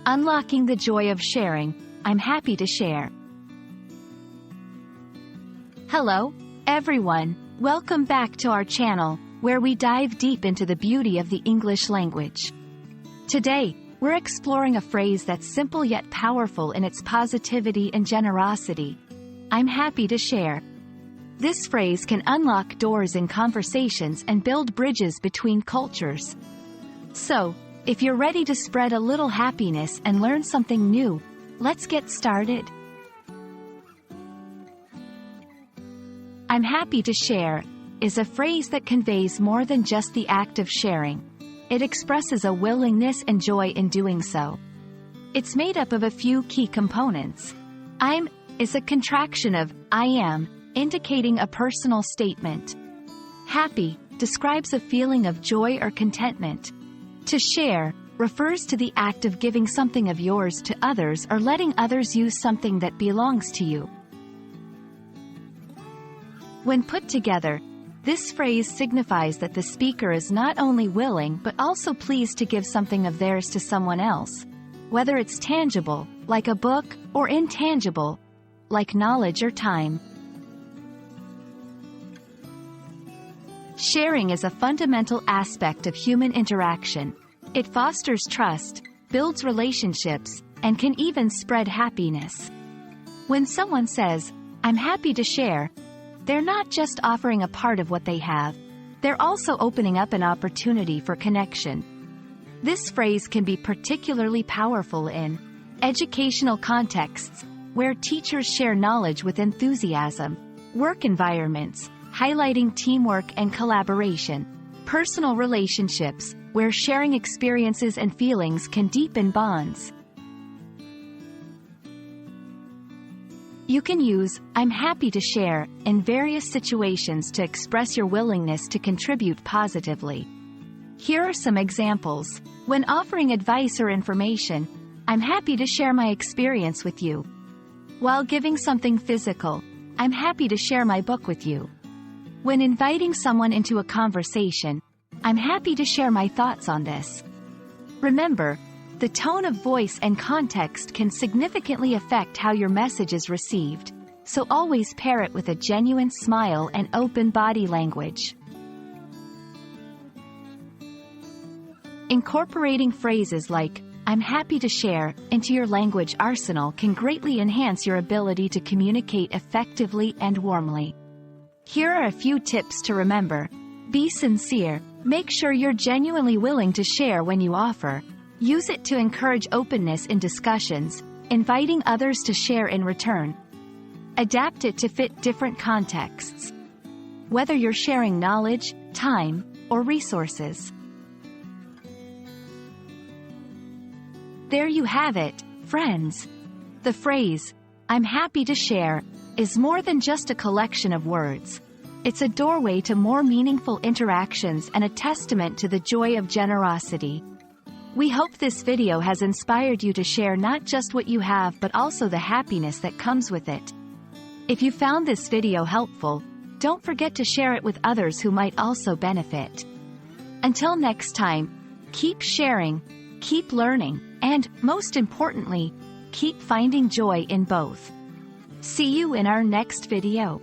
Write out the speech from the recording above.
Unlocking the joy of sharing. I'm happy to share. Hello, everyone. Welcome back to our channel, where we dive deep into the beauty of the English language. Today, we're exploring a phrase that's simple yet powerful in its positivity and generosity. I'm happy to share. This phrase can unlock doors in conversations and build bridges between cultures. So, if you're ready to spread a little happiness and learn something new, let's get started. I'm happy to share is a phrase that conveys more than just the act of sharing. It expresses a willingness and joy in doing so. It's made up of a few key components. I'm is a contraction of I am, indicating a personal statement. Happy describes a feeling of joy or contentment. To share refers to the act of giving something of yours to others or letting others use something that belongs to you. When put together, this phrase signifies that the speaker is not only willing but also pleased to give something of theirs to someone else, whether it's tangible, like a book, or intangible, like knowledge or time. Sharing is a fundamental aspect of human interaction. It fosters trust, builds relationships, and can even spread happiness. When someone says, "I'm happy to share," they're not just offering a part of what they have, they're also opening up an opportunity for connection. This phrase can be particularly powerful in educational contexts, where teachers share knowledge with enthusiasm, work environments, highlighting teamwork and collaboration, personal relationships, where sharing experiences and feelings can deepen bonds. You can use "I'm happy to share" in various situations to express your willingness to contribute positively. Here are some examples. When offering advice or information, "I'm happy to share my experience with you." While giving something physical, "I'm happy to share my book with you." When inviting someone into a conversation, "I'm happy to share my thoughts on this." Remember, the tone of voice and context can significantly affect how your message is received, so always pair it with a genuine smile and open body language. Incorporating phrases like "I'm happy to share" into your language arsenal can greatly enhance your ability to communicate effectively and warmly. Here are a few tips to remember. Be sincere. Make sure you're genuinely willing to share when you offer. Use it to encourage openness in discussions, inviting others to share in return. Adapt it to fit different contexts, whether you're sharing knowledge, time, or resources. There you have it, friends. The phrase, "I'm happy to share," is more than just a collection of words. It's a doorway to more meaningful interactions and a testament to the joy of generosity. We hope this video has inspired you to share not just what you have but also the happiness that comes with it. If you found this video helpful, don't forget to share it with others who might also benefit. Until next time, keep sharing, keep learning, and, most importantly, keep finding joy in both. See you in our next video.